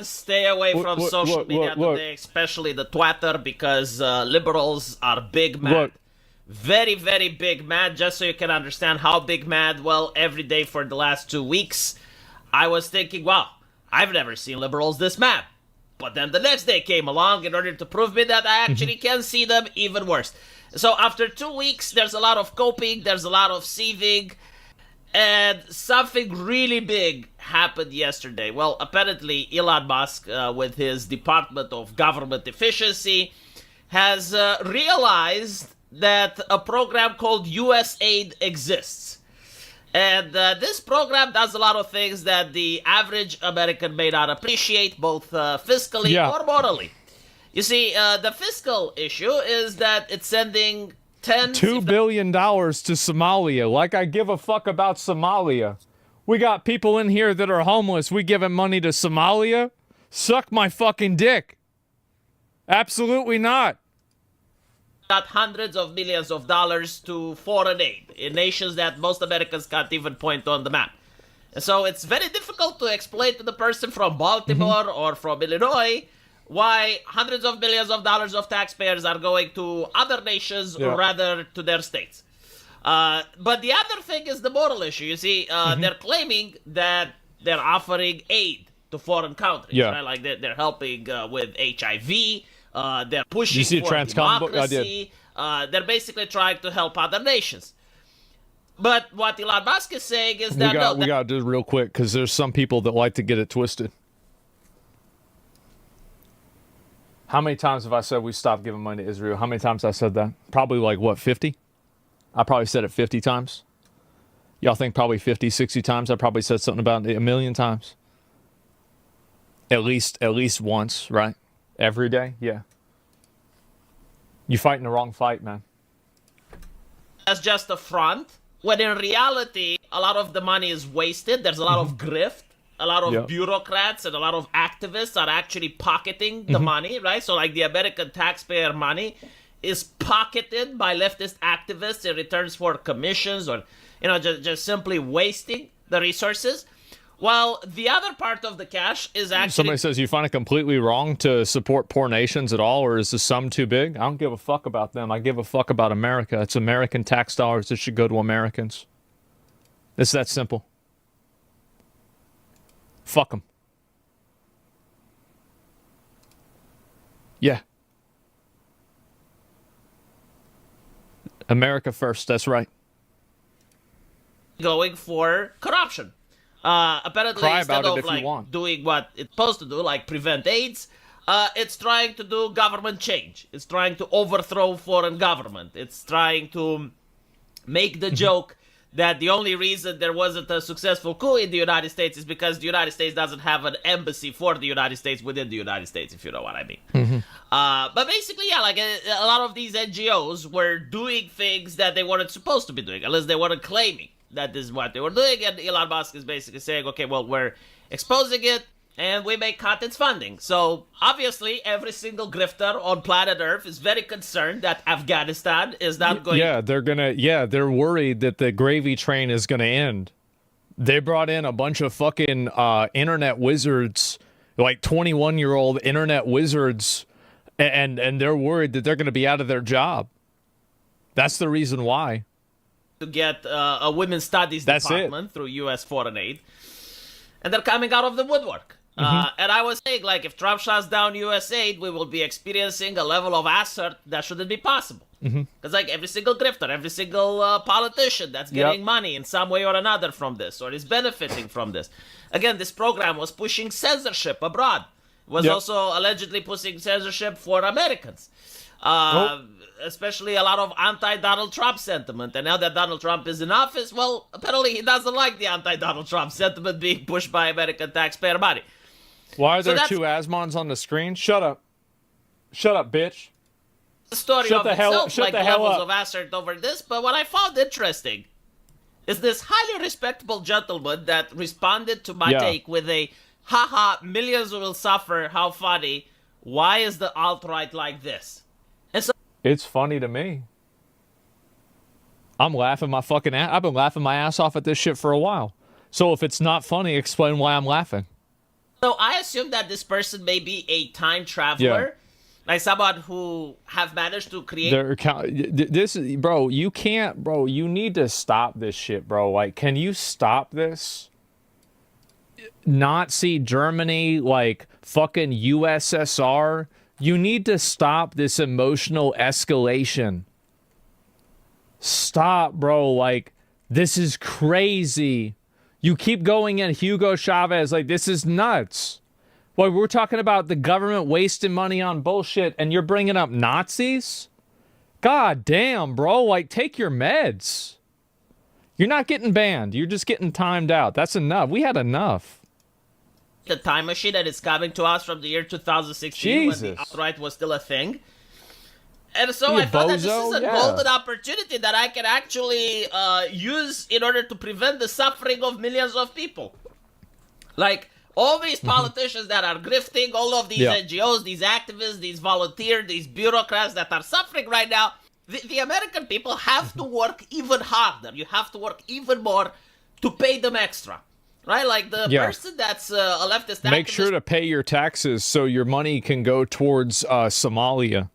stay away from social media today, especially the Twitter, because liberals are big mad. Very, very big mad. Just so you can understand how big mad, well, every day for the last 2 weeks, I was thinking, wow, I've never seen liberals this mad. But then the next day came along in order to prove me that I actually can see them even worse. So after 2 weeks, there's a lot of coping, there's a lot of seething, and something really big happened yesterday. Well, apparently Elon Musk, with his Department of Government Efficiency, has realized that a program called USAID exists. And this program does a lot of things that the average American may not appreciate, both fiscally or morally. You see, the fiscal issue is that it's sending $2 billion to Somalia. Like I give a fuck about Somalia. We got people in here that are homeless. We giving money to Somalia? Suck my fucking dick. Absolutely not. Got hundreds of millions of dollars to foreign aid in nations that most Americans can't even point on the map. And so it's very difficult to explain to the person from Baltimore or from Illinois why hundreds of millions of dollars of taxpayers are going to other nations rather to their states. But the other thing is the moral issue. You see, they're claiming that they're offering aid to foreign countries. Right? Like they're helping with HIV. They're pushing for democracy. They're basically trying to help other nations. But what Elon Musk is saying is that we got to do it real quick because there's some people that like to get it twisted. How many times have I said we stopped giving money to Israel? How many times I said that? Probably like, what, 50? I probably said it 50 times. Y'all think probably 50, 60 times? I probably said something about it 1,000,000 times. At least once, right? Every day? Yeah. You fighting the wrong fight, man. That's just a front, when in reality, a lot of the money is wasted. There's a lot of grift. A lot of bureaucrats and a lot of activists are actually pocketing the money, right? So like the American taxpayer money is pocketed by leftist activists in returns for commissions or, just simply wasting the resources. While the other part of the cash is actually... Somebody says, you find it completely wrong to support poor nations at all, or is the sum too big? I don't give a fuck about them. I give a fuck about America. It's American tax dollars that should go to Americans. It's that simple. Fuck them. Yeah. America first, that's right. Going for corruption. Apparently, Cry instead about of it if you want. doing what it's supposed to do, like prevent AIDS, it's trying to do government change. It's trying to overthrow foreign government. It's trying to make the joke that the only reason there wasn't a successful coup in the United States is because the United States doesn't have an embassy for the United States within the United States, if you know what I mean. But basically, like a lot of these NGOs were doing things that they weren't supposed to be doing, unless they weren't claiming that this is what they were doing. And Elon Musk is basically saying, okay, well, we're exposing it, and we may cut its funding. So, obviously, every single grifter on planet Earth is very concerned that Afghanistan is not going... they're worried that the gravy train is going to end. They brought in a bunch of fucking internet wizards, like 21-year-old internet wizards, and they're worried that they're going to be out of their job. That's the reason why. To get a women's studies department through U.S. foreign aid. And they're coming out of the woodwork. And I was saying, like, if Trump shuts down USAID, we will be experiencing a level of assert that shouldn't be possible. Because, like, every single grifter, every single politician that's getting money in some way or another from this, or is benefiting from this. Again, this program was pushing censorship abroad. It was also allegedly pushing censorship for Americans. Especially a lot of anti-Donald Trump sentiment. And now that Donald Trump is in office, well, apparently he doesn't like the anti-Donald Trump sentiment being pushed by American taxpayer money. Why are there two Asmons on the screen? Shut up. Shut up, bitch. The story of itself, like levels of assert over this, but what I found interesting is this highly respectable gentleman that responded to my take with a, haha, millions will suffer, how funny, why is the alt-right like this? And so it's funny to me. I'm laughing my fucking ass. I've been laughing my ass off at this shit for a while. So if it's not funny, explain why I'm laughing. So I assume that this person may be a time traveler, like someone who have managed to create. This is, bro. You can't, bro. You need to stop this shit, bro. Like, can you stop this? Nazi Germany, like fucking USSR. You need to stop this emotional escalation. Stop, bro. Like, this is crazy. You keep going in Hugo Chavez, like, this is nuts. Well, we're talking about the government wasting money on bullshit, and you're bringing up Nazis? God damn, bro. Like, take your meds. You're not getting banned. You're just getting timed out. That's enough. We had enough. The time machine that is coming to us from the year 2016 when the alt-right was still a thing. And so I thought that this is a golden opportunity that I can actually use in order to prevent the suffering of millions of people. Like, all these politicians that are grifting, all of these NGOs, these activists, these volunteers, these bureaucrats that are suffering right now, the American people have to work even harder. You have to work even more to pay them extra. Right? Like, the person that's a leftist activist... Make sure to pay your taxes so your money can go towards Somalia.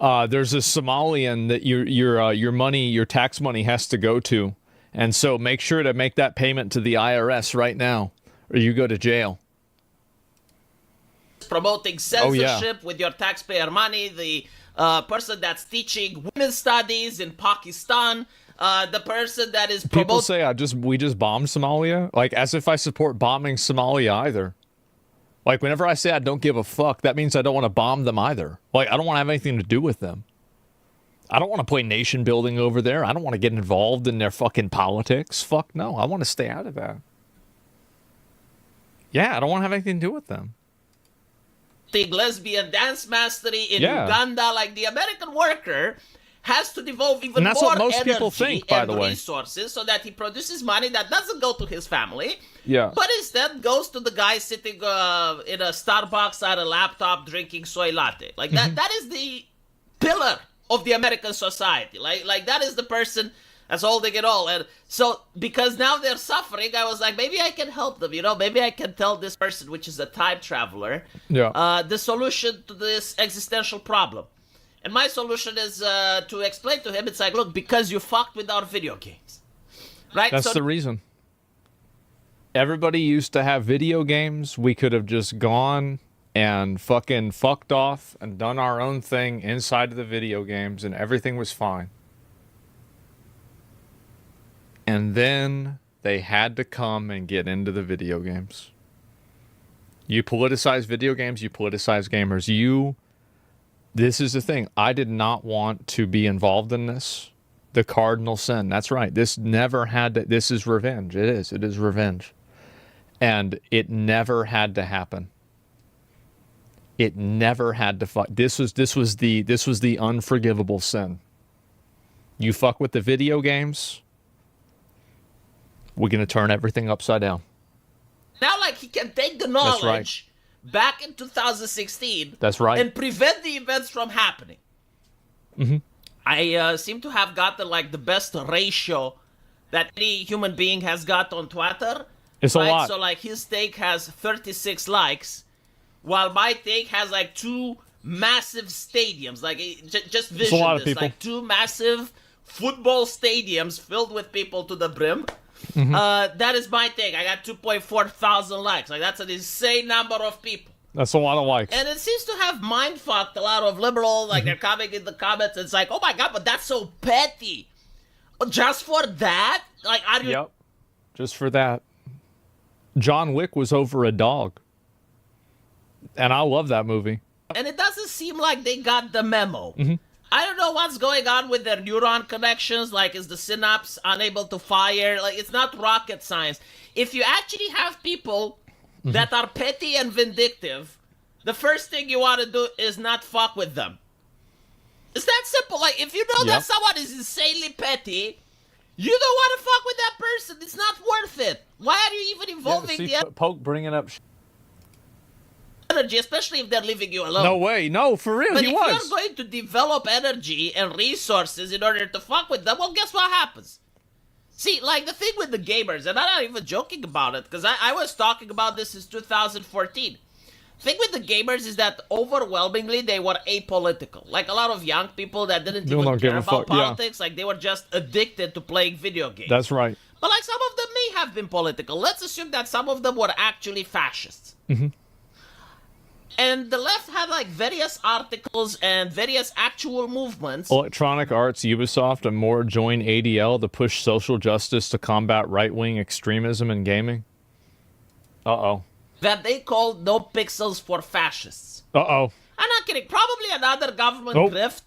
There's a Somalian that your tax money has to go to. And so make sure to make that payment to the IRS right now, or you go to jail. Promoting censorship with your taxpayer money, the person that's teaching women's studies in Pakistan, the person that is promoting... People say we just bombed Somalia, like as if I support bombing Somalia either. Like, whenever I say I don't give a fuck, that means I don't want to bomb them either. Like, I don't want to have anything to do with them. I don't want to play nation building over there. I don't want to get involved in their fucking politics. Fuck no. I want to stay out of that. Yeah, I don't want to have anything to do with them. The lesbian dance mastery in Uganda, like the American worker, has to devote even more energy and resources so that he produces money that doesn't go to his family, but instead goes to the guy sitting in a Starbucks at a laptop drinking soy latte. Like, that is the pillar of the American society. Like that is the person that's holding it all. And so, because now they're suffering, I was like, maybe I can help them, you know? Maybe I can tell this person, which is a time traveler, the solution to this existential problem. And my solution is to explain to him, it's like, look, because you fucked with our video games. Right? That's the reason. Everybody used to have video games. We could have just gone and fucking fucked off and done our own thing inside of the video games, and everything was fine. And then they had to come and get into the video games. You politicize video games, you politicize gamers. This is the thing. I did not want to be involved in this. The cardinal sin. That's right. This never had to... This is revenge. It is. It is revenge. And it never had to happen. It never had to fuck. This was the unforgivable sin. You fuck with the video games, we're going to turn everything upside down. Now, like, he can take the knowledge back in 2016 and prevent the events from happening. I seem to have gotten, like, the best ratio that any human being has got on Twitter. It's a lot. So, like, his take has 36 likes, while my take has, like, 2 massive stadiums. Like, just vision this. Like, 2 massive football stadiums filled with people to the brim. That is my take. I got 2.4 thousand likes. Like, that's an insane number of people. That's a lot of likes. And it seems to have mind-fucked a lot of liberals. Like, they're coming in the comments, and it's like, oh my god, but that's so petty. Just for that? Like, are you... Yep. Just for that. John Wick was over a dog. And I love that movie. And it doesn't seem like they got the memo. I don't know what's going on with their neuron connections. Like, is the synapse unable to fire? Like, it's not rocket science. If you actually have people that are petty and vindictive, the first thing you want to do is not fuck with them. It's that simple. Like, if you know that someone is insanely petty, you don't want to fuck with that person. It's not worth it. Why are you even involving the... Poke bringing up... energy, especially if they're leaving you alone. No way. No, for real, but he was. But if you're going to develop energy and resources in order to fuck with them, well, guess what happens? See, like, the thing with the gamers, and I'm not even joking about it, because I was talking about this since 2014. The thing with the gamers is that overwhelmingly they were apolitical. Like, a lot of young people that didn't even care about politics, like, they were just addicted to playing video games. That's right. But, like, some of them may have been political. Let's assume that some of them were actually fascists. Mm-hmm. And the left had, like, various articles and various actual movements. Electronic Arts, Ubisoft, and more join ADL to push social justice to combat right-wing extremism in gaming. Uh-oh. That they called No Pixels for Fascists. Uh-oh. I'm not kidding. Probably another government grift.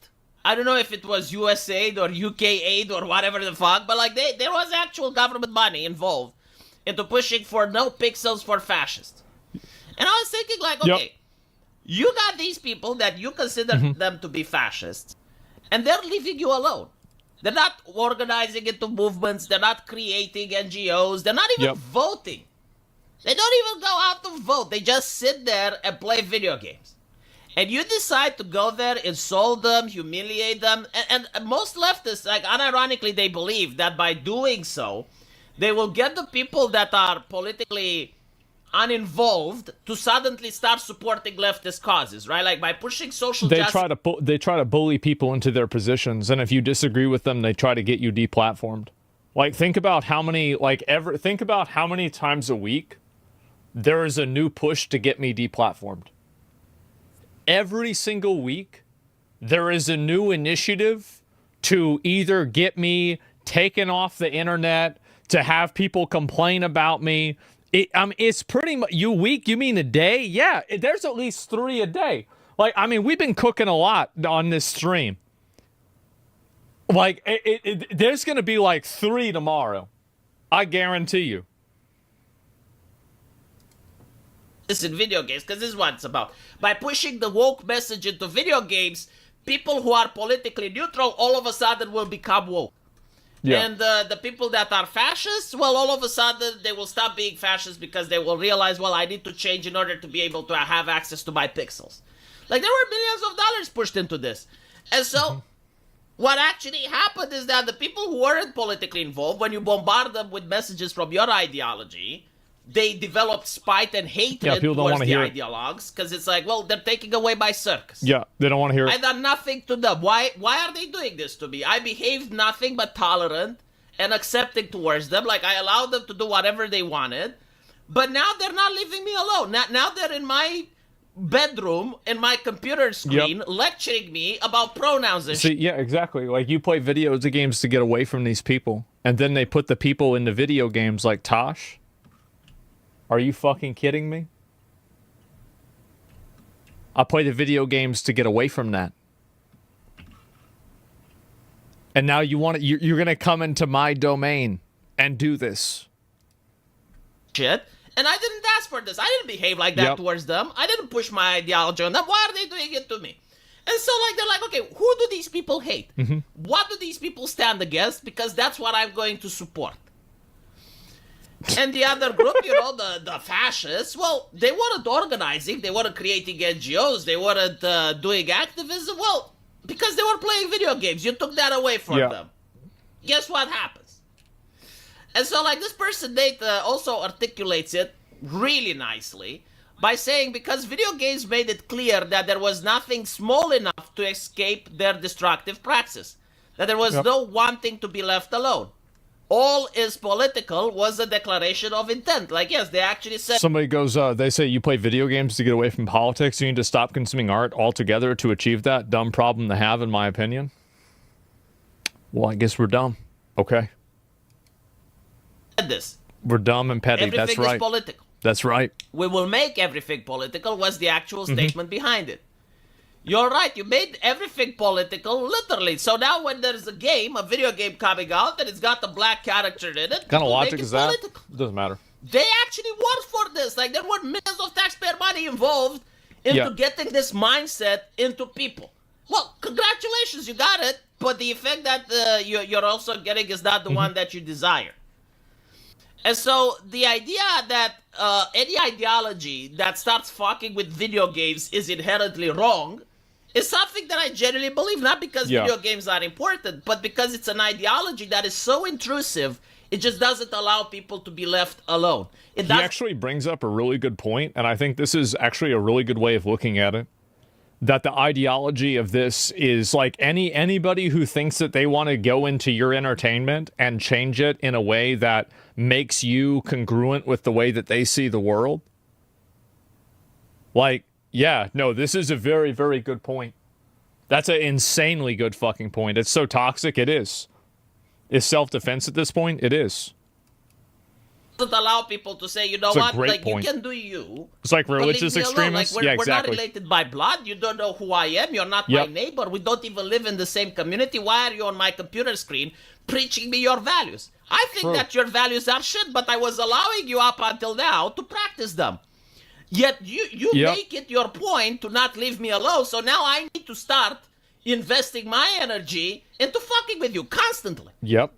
I don't know if it was USAID or UK aid or whatever the fuck, but, like, there was actual government money involved into pushing for No Pixels for Fascists. And I was thinking, like, okay, you got these people that you consider them to be fascists, and they're leaving you alone. They're not organizing into movements. They're not creating NGOs. They're not even voting. They don't even go out to vote. They just sit there and play video games. And you decide to go there, insult them, humiliate them. And most leftists, like, unironically, they believe that by doing so, they will get the people that are politically uninvolved to suddenly start supporting leftist causes, right? Like, by pushing social justice. They try to bully people into their positions, and if you disagree with them, they try to get you deplatformed. Like, think about how many times a week there is a new push to get me deplatformed. Every single week, there is a new initiative to either get me taken off the internet, to have people complain about me. It's pretty much, you mean a day? Yeah, there's at least 3 a day. Like, I mean, we've been cooking a lot on this stream. Like, there's going to be like 3 tomorrow. I guarantee you. This in video games, because this is what it's about. By pushing the woke message into video games, people who are politically neutral all of a sudden will become woke. Yeah. And the people that are fascists, well, all of a sudden they will stop being fascists because they will realize, well, I need to change in order to be able to have access to my pixels. Like, there were millions of dollars pushed into this. And so what actually happened is that the people who weren't politically involved, when you bombard them with messages from your ideology, they developed spite and hatred towards the ideologues, because it's like, well, they're taking away my circus. Yeah, they don't want to hear it. I done nothing to them. Why are they doing this to me? I behaved nothing but tolerant and accepting towards them. Like, I allowed them to do whatever they wanted. But now they're not leaving me alone. Now they're in my bedroom, in my computer screen, lecturing me about pronouns and shit. Yeah, exactly. Like, you play video games to get away from these people. And then they put the people into video games like Tosh. Are you fucking kidding me? I play the video games to get away from that. And now you're going to come into my domain and do this. Shit. And I didn't ask for this. I didn't behave like that towards them. I didn't push my ideology on them. Why are they doing it to me? And so, like, they're like, okay, who do these people hate? What do these people stand against? Because that's what I'm going to support. And the other group, you know, the fascists, well, they weren't organizing, they weren't creating NGOs, they weren't doing activism, well, because they were playing video games. You took that away from them. Guess what happens? And so, like, this person, Nate, also articulates it really nicely by saying, because video games made it clear that there was nothing small enough to escape their destructive praxis, that there was no wanting to be left alone. All is political was a declaration of intent. Like, yes, they actually said... Somebody goes, they say you play video games to get away from politics. You need to stop consuming art altogether to achieve that. Dumb problem to have, in my opinion. Well, I guess we're dumb. Okay. This. We're dumb and petty. Everything That's right. is political. That's right. We will make everything political was the actual statement behind it. You're right, you made everything political, literally. So now when there's a game, a video game coming out, and it's got a black character in it, what kind of logic is that? It doesn't matter. They actually worked for this. Like, there were millions of taxpayer money involved into getting this mindset into people. Well, congratulations, you got it, but the effect that you're also getting is not the one that you desire. And so the idea that any ideology that starts fucking with video games is inherently wrong is something that I genuinely believe, not because video games are important, but because it's an ideology that is so intrusive It just doesn't allow people to be left alone. He actually brings up a really good point, and I think this is actually a really good way of looking at it. That the ideology of this is like anybody who thinks that they want to go into your entertainment and change it in a way that makes you congruent with the way that they see the world. Like, yeah, no, this is a very, very good point. That's an insanely good fucking point. It's so toxic, it is. Is self-defense at this point? It is. Doesn't allow people to say, you know what, like, you can do you. It's like religious extremists. Like, yeah, we're exactly. not related by blood. You don't know who I am. You're not my neighbor. We don't even live in the same community. Why are you on my computer screen preaching me your values? I think that your values are shit, but I was allowing you up until now to practice them. Yet you make it your point to not leave me alone, so now I need to start investing my energy into fucking with you constantly. Yep.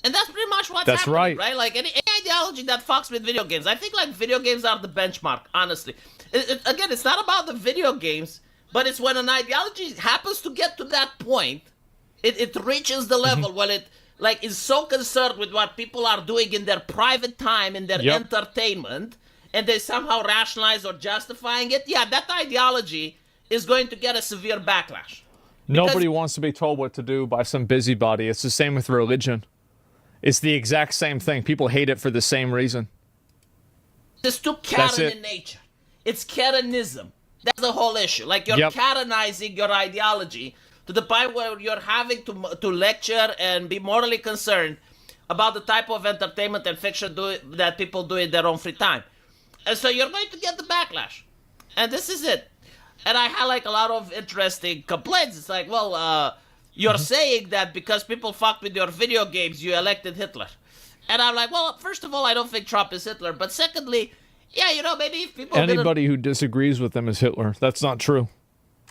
And that's pretty much what's happening, right? Like, any ideology that fucks with video games. I think, like, video games are the benchmark, honestly. Again, it's not about the video games, but it's when an ideology happens to get to that point, it reaches the level where it, like, is so concerned with what people are doing in their private time, in their entertainment, and they somehow rationalize or justifying it. Yeah, that ideology is going to get a severe backlash. Nobody wants to be told what to do by some busybody. It's the same with religion. It's the exact same thing. People hate it for the same reason. It's too Karen in nature. It's Karenism. That's the whole issue. Like, you're Karenizing your ideology to the point where you're having to lecture and be morally concerned about the type of entertainment and fiction that people do in their own free time. And so you're going to get the backlash. And this is it. And I had, like, a lot of interesting complaints. It's like, well, you're saying that because people fucked with your video games, you elected Hitler. And I'm like, well, first of all, I don't think Trump is Hitler. But secondly, yeah, you know, maybe if people anybody who disagrees with them is Hitler. That's not true.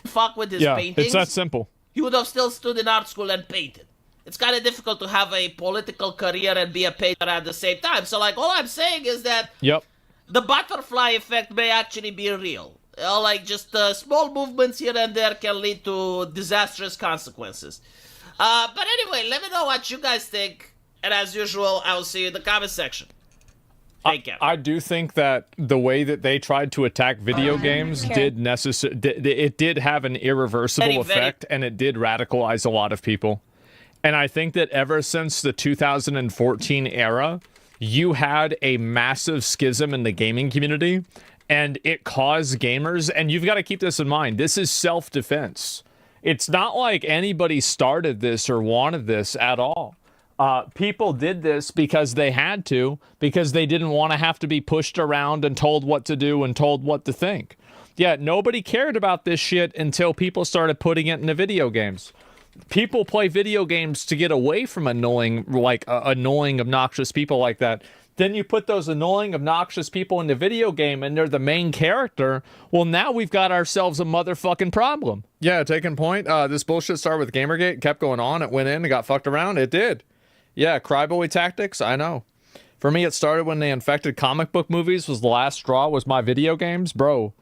Fuck with his paintings. It's that simple. He would have still stood in art school and painted. It's kind of difficult to have a political career and be a painter at the same time. So, like, all I'm saying is that the butterfly effect may actually be real. Like, just small movements here and there can lead to disastrous consequences. But anyway, let me know what you guys think. And as usual, I will see you in the comment section. Take care. I do think that the way that they tried to attack video games did have an irreversible effect, and it did radicalize a lot of people. And I think that ever since the 2014 era, you had a massive schism in the gaming community, and it caused gamers, and you've got to keep this in mind, this is self-defense. It's not like anybody started this or wanted this at all. People did this because they had to, because they didn't want to have to be pushed around and told what to do and told what to think. Yeah, nobody cared about this shit until people started putting it into video games. People play video games to get away from annoying, obnoxious people like that. Then you put those annoying, obnoxious people in the video game and they're the main character. Well, now we've got ourselves a motherfucking problem. Yeah, taking point. This bullshit started with Gamergate, kept going on. It went in and got fucked around. It did. Yeah, cryboy tactics. I know. For me, it started when they infected comic book movies. Was the last straw. Was my video games, bro.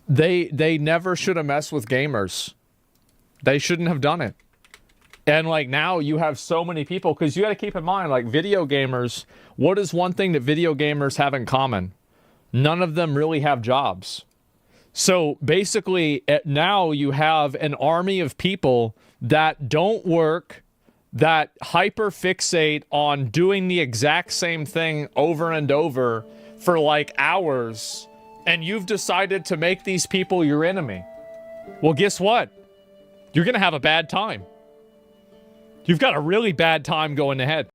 They never should have messed with gamers. They shouldn't have done it. And, like, now you have so many people, because you got to keep in mind, like, video gamers, what is one thing that video gamers have in common? None of them really have jobs. So, basically, now you have an army of people that don't work, that hyper-fixate on doing the exact same thing over and over for, like, hours, and you've decided to make these people your enemy. Well, guess what? You're going to have a bad time. You've got a really bad time going ahead.